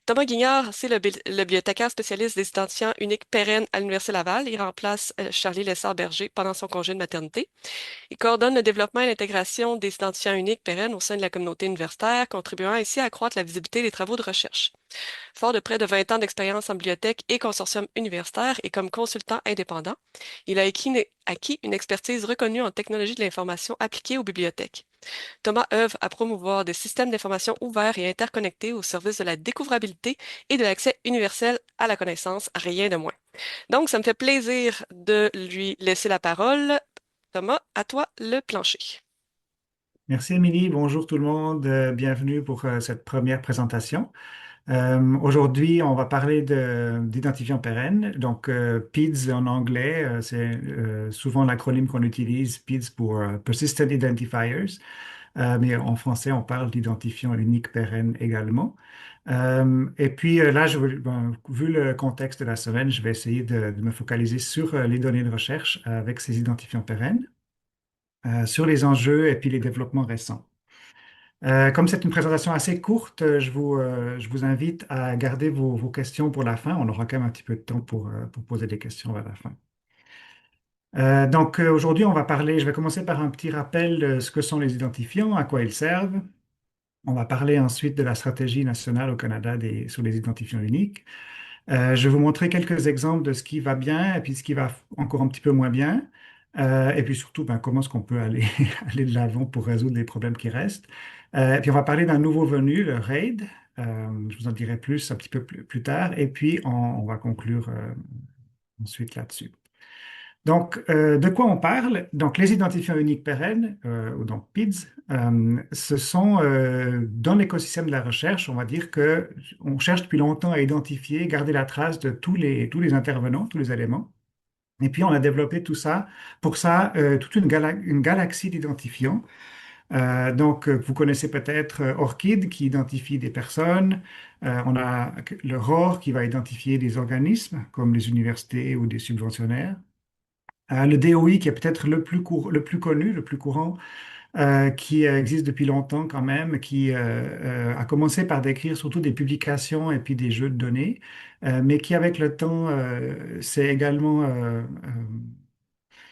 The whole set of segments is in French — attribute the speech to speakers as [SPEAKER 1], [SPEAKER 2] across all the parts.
[SPEAKER 1] Thomas Guignard, c'est le bibliothécaire spécialiste des identifiants uniques pérennes à l'Université Laval. Il remplace Charlie Lessard-Berger pendant son congé de maternité. Il coordonne le développement et l'intégration des identifiants uniques pérennes au sein de la communauté universitaire, contribuant ainsi à accroître la visibilité des travaux de recherche. Fort de près de 20 ans d'expérience en bibliothèque et consortium universitaire et comme consultant indépendant, il a acquis une expertise reconnue en technologie de l'information appliquée aux bibliothèques. Thomas œuvre à promouvoir des systèmes d'information ouverts et interconnectés au service de la découvrabilité et de l'accès universel à la connaissance, rien de moins. Donc, ça me fait plaisir de lui laisser la parole. Thomas, à toi le plancher.
[SPEAKER 2] Merci Émilie, bonjour tout le monde, bienvenue pour cette première présentation. Aujourd'hui, on va parler d'identifiants pérennes, donc PIDS en anglais, c'est souvent l'acronyme qu'on utilise, PIDS pour Persistent Identifiers, mais en français, on parle d'identifiants uniques pérennes également. Et puis là, vu le contexte de la semaine, je vais essayer de me focaliser sur les données de recherche avec ces identifiants pérennes, sur les enjeux et puis les développements récents. Comme c'est une présentation assez courte, je vous invite à garder vos questions pour la fin. On aura quand même un petit peu de temps pour poser des questions vers la fin. Aujourd'hui, je vais commencer par un petit rappel de ce que sont les identifiants, à quoi ils servent. On va parler ensuite de la stratégie nationale au Canada sur les identifiants uniques. Je vais vous montrer quelques exemples de ce qui va bien et puis ce qui va encore un petit peu moins bien. Et puis surtout, ben, comment est-ce qu'on peut aller, aller de l'avant pour résoudre les problèmes qui restent. Et puis on va parler d'un nouveau venu, le RAID. Je vous en dirai plus un petit peu plus tard. Et puis on va conclure ensuite là-dessus. Donc, de quoi on parle? Donc, les identifiants uniques pérennes, ou donc PIDS, ce sont dans l'écosystème de la recherche, on va dire que on cherche depuis longtemps à identifier, garder la trace de tous les intervenants, tous les éléments. Et puis, on a développé tout ça, pour ça, toute une galaxie d'identifiants. Vous connaissez peut-être ORCID qui identifie des personnes. On a le ROR qui va identifier des organismes comme les universités ou des subventionnaires. Le DOI, qui est peut-être le plus connu, le plus courant, qui existe depuis longtemps quand même, qui a commencé par décrire surtout des publications et puis des jeux de données, mais qui avec le temps s'est également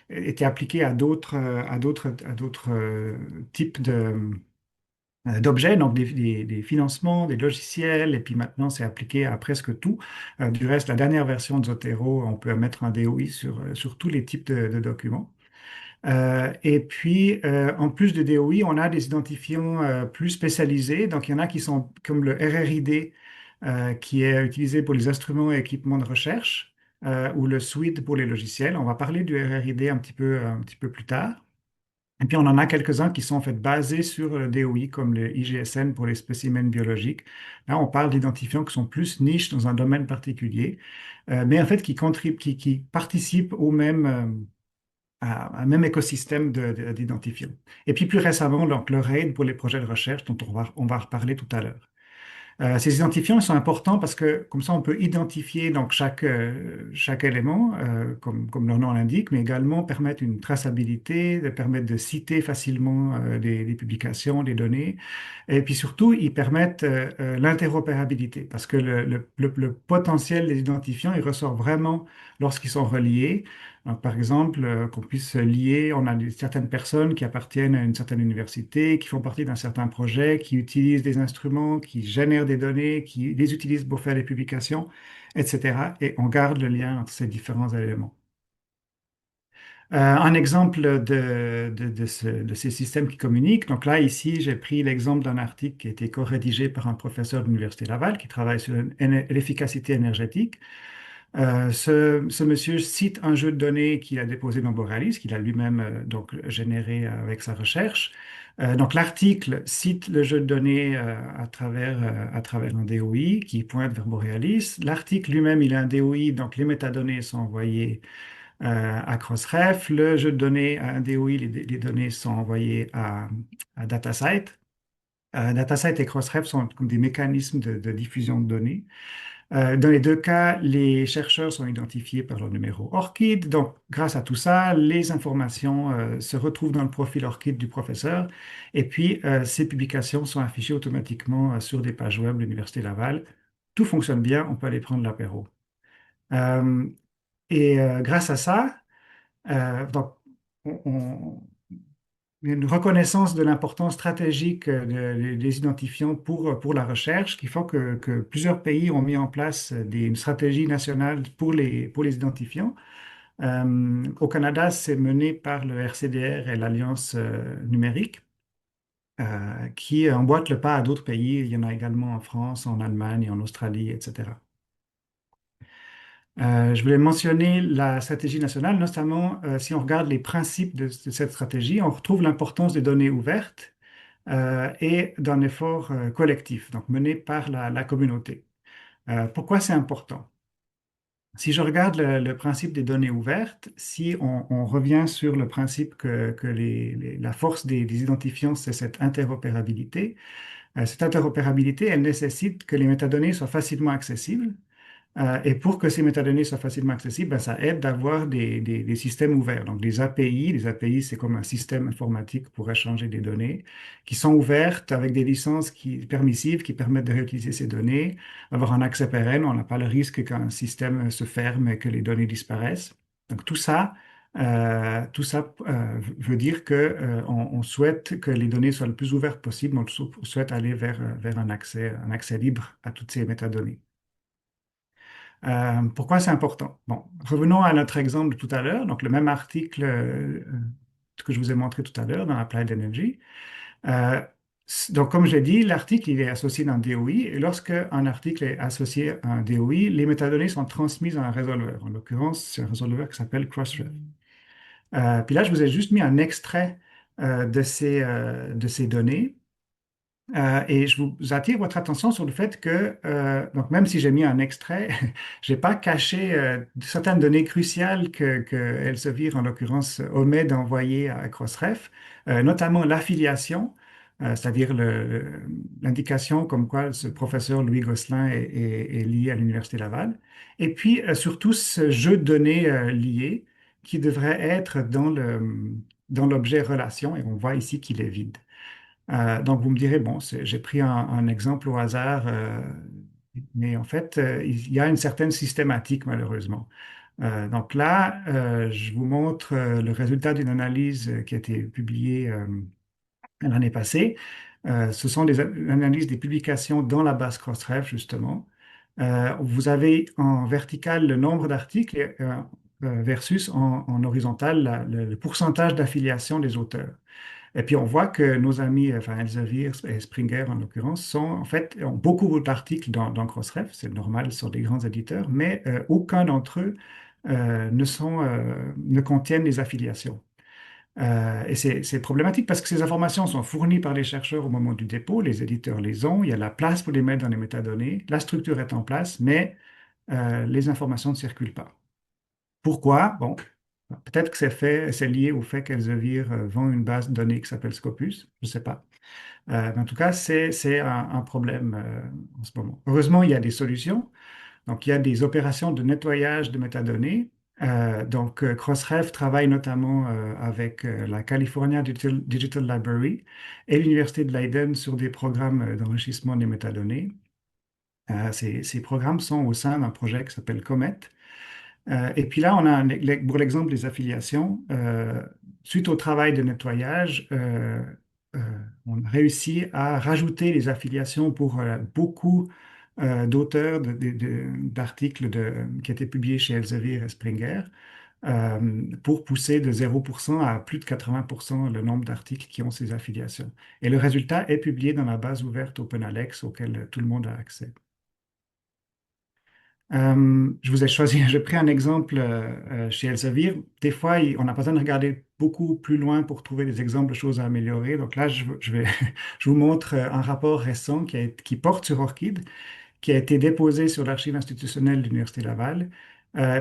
[SPEAKER 2] été appliqué à d'autres types d'objets, donc des financements, des logiciels, et puis maintenant c'est appliqué à presque tout. Du reste, la dernière version de Zotero, on peut mettre un DOI sur tous les types de documents. En plus de DOI, on a des identifiants plus spécialisés. Donc, il y en a qui sont comme le RRID, qui est utilisé pour les instruments et équipements de recherche, ou le SWID pour les logiciels. On va parler du RRID un petit peu plus tard. Et puis, on en a quelques-uns qui sont en fait basés sur le DOI, comme le IGSN pour les spécimens biologiques. Là, on parle d'identifiants qui sont plus niches dans un domaine particulier, mais en fait qui participent au même à un même écosystème d'identifiants. Et puis plus récemment, donc, le RAID pour les projets de recherche dont on va reparler tout à l'heure. Ces identifiants ils sont importants parce que comme ça, on peut identifier donc, chaque élément, comme leur nom l'indique, mais également permettre une traçabilité, de permettre de citer facilement des publications, des données. Et puis surtout, ils permettent l'interopérabilité parce que le potentiel des identifiants, il ressort vraiment lorsqu'ils sont reliés. Donc, par exemple, qu'on puisse lier, on a certaines personnes qui appartiennent à une certaine université, qui font partie d'un certain projet, qui utilisent des instruments, qui génèrent des données, qui les utilisent pour faire des publications, etc. Et on garde le lien entre ces différents éléments. Un exemple de ces systèmes qui communiquent. Donc là, ici, j'ai pris l'exemple d'un article qui a été co-rédigé par un professeur de l'Université Laval qui travaille sur l'efficacité énergétique. Ce monsieur cite un jeu de données qu'il a déposé dans Borealis, qu'il a lui-même donc généré avec sa recherche. Donc l'article cite le jeu de données à travers un DOI qui pointe vers Borealis. L'article lui-même, il a un DOI, donc les métadonnées sont envoyées à Crossref. Le jeu de données a un DOI, les données sont envoyées à DataSite. DataSite et Crossref sont comme des mécanismes de diffusion de données. Dans les deux cas, les chercheurs sont identifiés par leur numéro ORCID. Donc, grâce à tout ça, les informations se retrouvent dans le profil ORCID du professeur. Et puis, ces publications sont affichées automatiquement sur des pages web de l'Université Laval. tout fonctionne bien, on peut aller prendre l'apéro. Euh, Grâce à ça, donc, on, il y a une reconnaissance de l'importance stratégique des identifiants pour la recherche, qui font que plusieurs pays ont mis en place une stratégie nationale pour les identifiants. Au Canada, c'est mené par le RCDR et l'Alliance numérique, qui emboîtent le pas à d'autres pays. Il y en a également en France, en Allemagne, en Australie, etc. Je voulais mentionner la stratégie nationale, notamment si on regarde les principes de cette stratégie, on retrouve l'importance des données ouvertes et d'un effort collectif, donc mené par la communauté. Pourquoi c'est important? Si je regarde le principe des données ouvertes, si on revient sur le principe que la force des identifiants, c'est cette interopérabilité, elle nécessite que les métadonnées soient facilement accessibles. Et pour que ces métadonnées soient facilement accessibles, ben, ça aide d'avoir des systèmes ouverts. Donc, des API. Les API, c'est comme un système informatique pour échanger des données qui sont ouvertes avec des licences permissives qui permettent de réutiliser ces données, avoir un accès pérenne. On n'a pas le risque qu'un système se ferme et que les données disparaissent. Donc, tout ça veut dire que, on souhaite que les données soient le plus ouvertes possible. On souhaite aller vers un accès libre à toutes ces métadonnées. Pourquoi c'est important? Bon, revenons à notre exemple de tout à l'heure, donc le même article que je vous ai montré tout à l'heure dans Applied Energy. Euh, donc, comme j'ai dit, l'article il est associé dans DOI et lorsque un article est associé à un DOI, les métadonnées sont transmises à un résolveur. En l'occurrence, c'est un résolveur qui s'appelle Crossref. Puis là, je vous ai juste mis un extrait de ces données. Et je vous attire votre attention sur le fait que, donc même si j'ai mis un extrait, j'ai pas caché certaines données cruciales que Elsevier, en l'occurrence, omet d'envoyer à Crossref, notamment l'affiliation, c'est-à-dire l'indication comme quoi ce professeur Louis Gosselin est lié à l'Université Laval, et puis surtout ce jeu de données liées qui devrait être dans l'objet relation, et on voit ici qu'il est vide. Donc, vous me direz, bon, j'ai pris un exemple au hasard, mais en fait, il y a une certaine systématique, malheureusement. Donc là, je vous montre le résultat d'une analyse qui a été publiée l'année passée. Ce sont des analyses des publications dans la base Crossref, justement. Vous avez en vertical le nombre d'articles versus en horizontal le pourcentage d'affiliation des auteurs. Et puis on voit que nos amis, enfin Elsevier et Springer en l'occurrence, en fait, ont beaucoup d'articles dans Crossref, c'est normal sur des grands éditeurs, mais aucun d'entre eux ne contiennent les affiliations. Et c'est problématique parce que ces informations sont fournies par les chercheurs au moment du dépôt, les éditeurs les ont, il y a la place pour les mettre dans les métadonnées, la structure est en place, mais les informations ne circulent pas. Pourquoi? Bon, peut-être que c'est lié au fait qu'Elsevier vend une base de données qui s'appelle Scopus, je ne sais pas. Mais en tout cas, c'est un problème en ce moment. Heureusement, il y a des solutions. Donc, il y a des opérations de nettoyage de métadonnées. Crossref travaille notamment avec la California Digital Library et l'Université de Leiden sur des programmes d'enrichissement des métadonnées. Ces programmes sont au sein d'un projet qui s'appelle Comet. Et puis là, pour l'exemple des affiliations, suite au travail de nettoyage, euh, on a réussi à rajouter les affiliations pour beaucoup d'auteurs d'articles qui étaient publiés chez Elsevier et Springer, pour pousser de 0% à plus de 80% le nombre d'articles qui ont ces affiliations. Et le résultat est publié dans la base ouverte OpenAlex auquel tout le monde a accès. Je vous ai choisi, j'ai pris un exemple chez Elsevier. Des fois, on n'a pas besoin de regarder beaucoup plus loin pour trouver des exemples de choses à améliorer. Donc là, je vous montre un rapport récent qui porte sur ORCID, qui a été déposé sur l'archive institutionnelle de l'Université Laval.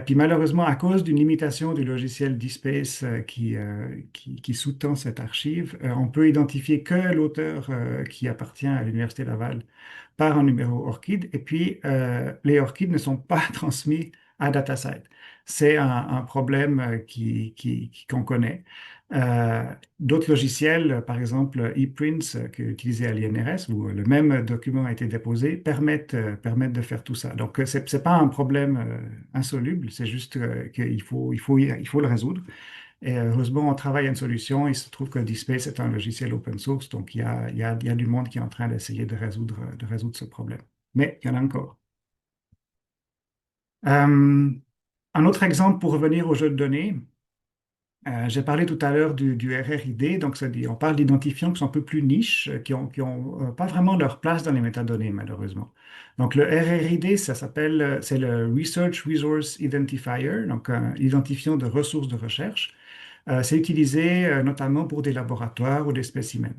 [SPEAKER 2] Puis malheureusement, à cause d'une limitation du logiciel DSpace qui sous-tend cette archive, on peut identifier que l'auteur qui appartient à l'Université Laval par un numéro ORCID. Et puis, les ORCID ne sont pas transmis à DataCite. C'est un problème qu'on connaît. Euh, D'autres logiciels, par exemple ePrints, qui est utilisé à l'INRS, où le même document a été déposé, permettent de faire tout ça. Donc, c'est pas un problème insoluble, c'est juste il faut le résoudre. Et heureusement, on travaille à une solution. Il se trouve que DSpace est un logiciel open source, donc il y a du monde qui est en train d'essayer de résoudre ce problème. Mais il y en a encore. Euh, un autre exemple pour revenir aux jeux de données. J'ai parlé tout à l'heure du RRID, donc on parle d'identifiants qui sont un peu plus niches, qui ont pas vraiment leur place dans les métadonnées, malheureusement. Donc le RRID, c'est le Research Resource Identifier, donc un identifiant de ressources de recherche. C'est utilisé notamment pour des laboratoires ou des spécimens.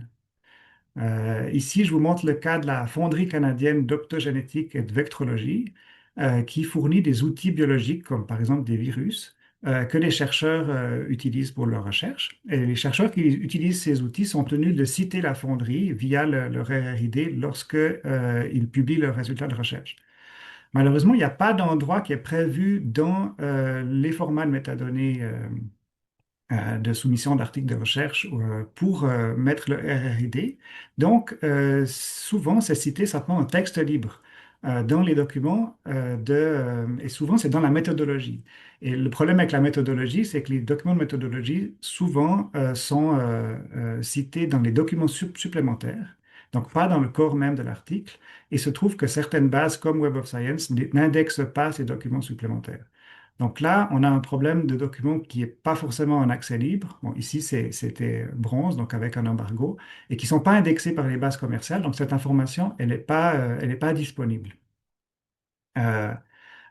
[SPEAKER 2] Ici, je vous montre le cas de la Fonderie canadienne d'optogénétique et de vectrologie, qui fournit des outils biologiques, comme par exemple des virus, que les chercheurs utilisent pour leur recherche. Et les chercheurs qui utilisent ces outils sont tenus de citer la fonderie via leur RRID lorsque, ils publient leurs résultats de recherche. Malheureusement, il n'y a pas d'endroit qui est prévu dans les formats de métadonnées de soumission d'articles de recherche pour mettre le RRID. Donc, souvent, c'est cité simplement en texte libre dans les documents et souvent, c'est dans la méthodologie. Et le problème avec la méthodologie, c'est que les documents de méthodologie, souvent, sont cités dans les documents supplémentaires, donc pas dans le corps même de l'article. Et il se trouve que certaines bases, comme Web of Science, n'indexent pas ces documents supplémentaires. Donc là, on a un problème de document qui n'est pas forcément en accès libre. Bon, ici, c'était bronze, donc avec un embargo, et qui ne sont pas indexés par les bases commerciales. Donc cette information, elle est pas disponible. Euh,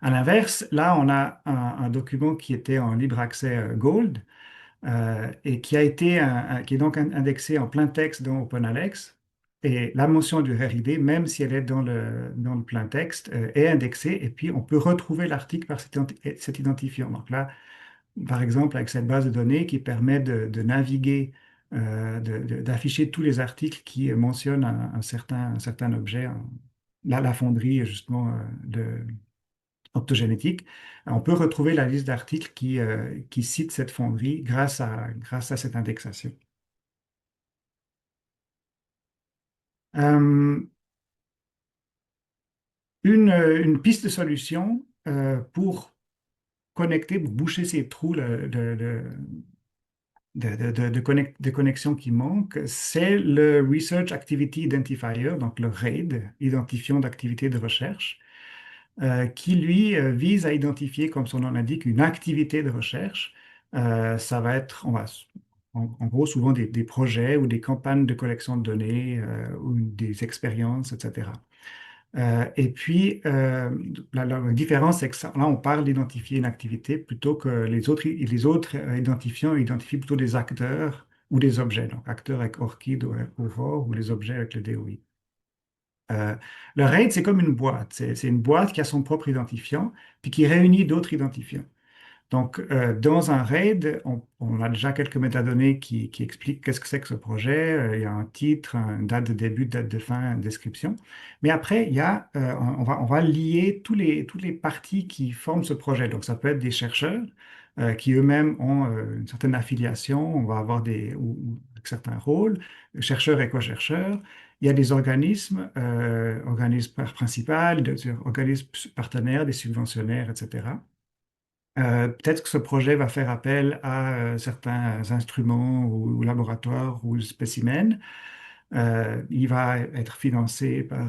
[SPEAKER 2] à l'inverse, là, on a un document qui était en libre accès Gold et qui a été qui est donc indexé en plein texte dans OpenAlex. Et la mention du RID, même si elle est dans le plein texte, est indexée et puis on peut retrouver l'article par cet identifiant. Donc là, par exemple, avec cette base de données qui permet de naviguer, d'afficher tous les articles qui mentionnent un certain objet, la fonderie justement de optogénétique, on peut retrouver la liste d'articles qui citent cette fonderie grâce à cette indexation. Euh, une piste de solution pour connecter, pour boucher ces trous de connexion qui manquent, c'est le Research Activity Identifier, donc le RAID, identifiant d'activité de recherche, qui lui vise à identifier, comme son nom l'indique, une activité de recherche. Ça va être, en gros, souvent des projets ou des campagnes de collection de données ou des expériences, etc. Et puis, la différence, c'est que là, on parle d'identifier une activité plutôt que les autres identifiants identifient plutôt des acteurs ou des objets. Donc, acteurs avec ORCID ou Aurore ou les objets avec le DOI. Euh, le RAID, c'est comme une boîte. C'est une boîte qui a son propre identifiant, puis qui réunit d'autres identifiants. Donc, dans un RAID, on a déjà quelques métadonnées qui expliquent qu'est-ce que c'est que ce projet. Il y a un titre, une date de début, date de fin, une description. Mais après, on va lier toutes les parties qui forment ce projet. Donc, ça peut être des chercheurs qui eux-mêmes ont une certaine affiliation. On va avoir ou certains rôles, chercheurs et co-chercheurs. Il y a des organismes, organismes principaux, des organismes partenaires, des subventionnaires, etc. Peut-être que ce projet va faire appel à certains instruments ou laboratoires ou spécimens. Il va être financé par,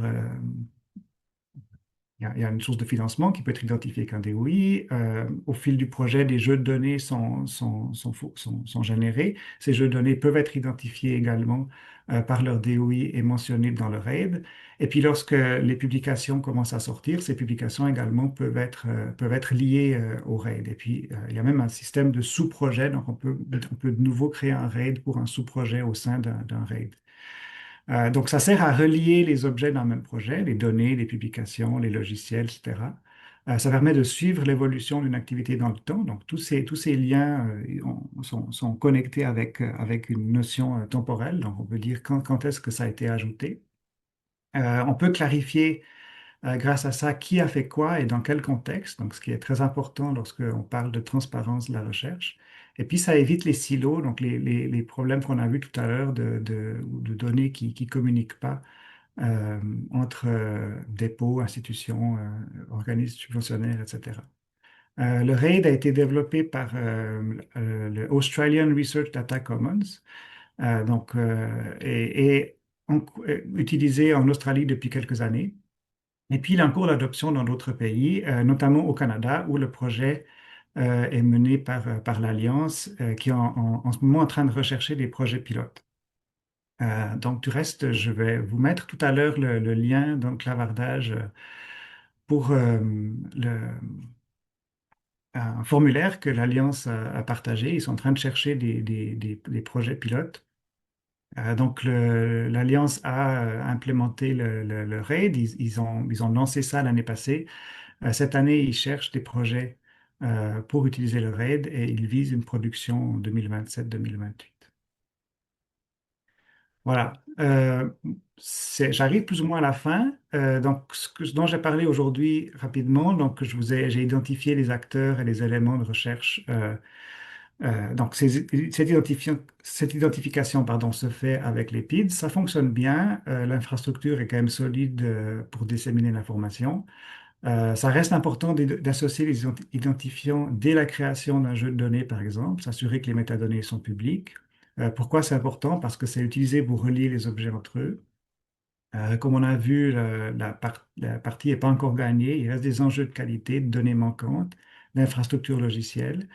[SPEAKER 2] il y a une source de financement qui peut être identifiée qu'un DOI. Au fil du projet, des jeux de données sont générés. Ces jeux de données peuvent être identifiés également par leur DOI et mentionnés dans le RAID. Et puis, lorsque les publications commencent à sortir, ces publications également peuvent être liées au RAID. Et puis, il y a même un système de sous-projet. Donc, on peut de nouveau créer un RAID pour un sous-projet au sein d'un RAID. Donc, ça sert à relier les objets dans le même projet, les données, les publications, les logiciels, etc. Ça permet de suivre l'évolution d'une activité dans le temps. Donc, tous ces liens sont connectés avec une notion temporelle. Donc, on peut dire quand est-ce que ça a été ajouté. On peut clarifier grâce à ça, qui a fait quoi et dans quel contexte, donc ce qui est très important lorsqu'on parle de transparence de la recherche. Et puis, ça évite les silos, donc les problèmes qu'on a vus tout à l'heure de données qui ne communiquent pas euh, entre dépôts, institutions, organismes subventionnaires, etc. Le RAID a été développé par le Australian Research Data Commons, et utilisé en Australie depuis quelques années. Et puis, il est en cours d'adoption dans d'autres pays, notamment au Canada, où le projet est mené par l'Alliance, qui est en ce moment en train de rechercher des projets pilotes. Donc, du reste, je vais vous mettre tout à l'heure le lien dans le clavardage pour un formulaire que l'Alliance a partagé. Ils sont en train de chercher des projets pilotes. Donc, l'Alliance a implémenté le RAID. Ils ont lancé ça l'année passée. Cette année, ils cherchent des projets pour utiliser le RAID et ils visent une production en 2027-2028. Voilà. J'arrive plus ou moins à la fin. Donc, dont j'ai parlé aujourd'hui rapidement, donc j'ai identifié les acteurs et les éléments de recherche. Donc, cette identification, pardon, se fait avec les PIDs. Ça fonctionne bien. L'infrastructure est quand même solide pour disséminer l'information. Ça reste important d'associer les identifiants dès la création d'un jeu de données, par exemple, s'assurer que les métadonnées sont publiques. Pourquoi c'est important? Parce que c'est utilisé pour relier les objets entre eux. Comme on a vu, la partie n'est pas encore gagnée. Il reste des enjeux de qualité, de données manquantes, d'infrastructures logicielles.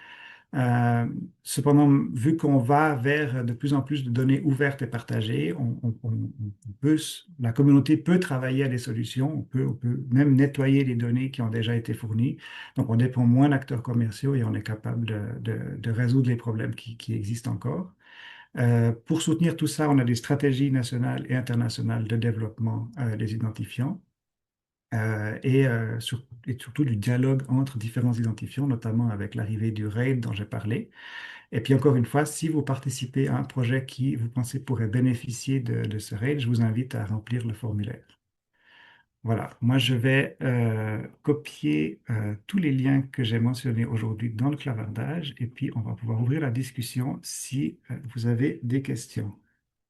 [SPEAKER 2] Euh, Cependant, vu qu'on va vers de plus en plus de données ouvertes et partagées, la communauté peut travailler à des solutions, on peut même nettoyer les données qui ont déjà été fournies. Donc, on dépend moins d'acteurs commerciaux et on est capable de résoudre les problèmes qui existent encore. Pour soutenir tout ça, on a des stratégies nationales et internationales de développement des identifiants. Et surtout du dialogue entre différents identifiants, notamment avec l'arrivée du RAID dont j'ai parlé. Et puis encore une fois, si vous participez à un projet qui vous pensez pourrait bénéficier de ce RAID, je vous invite à remplir le formulaire. Voilà, moi je vais copier tous les liens que j'ai mentionnés aujourd'hui dans le clavardage et puis on va pouvoir ouvrir la discussion si vous avez des questions.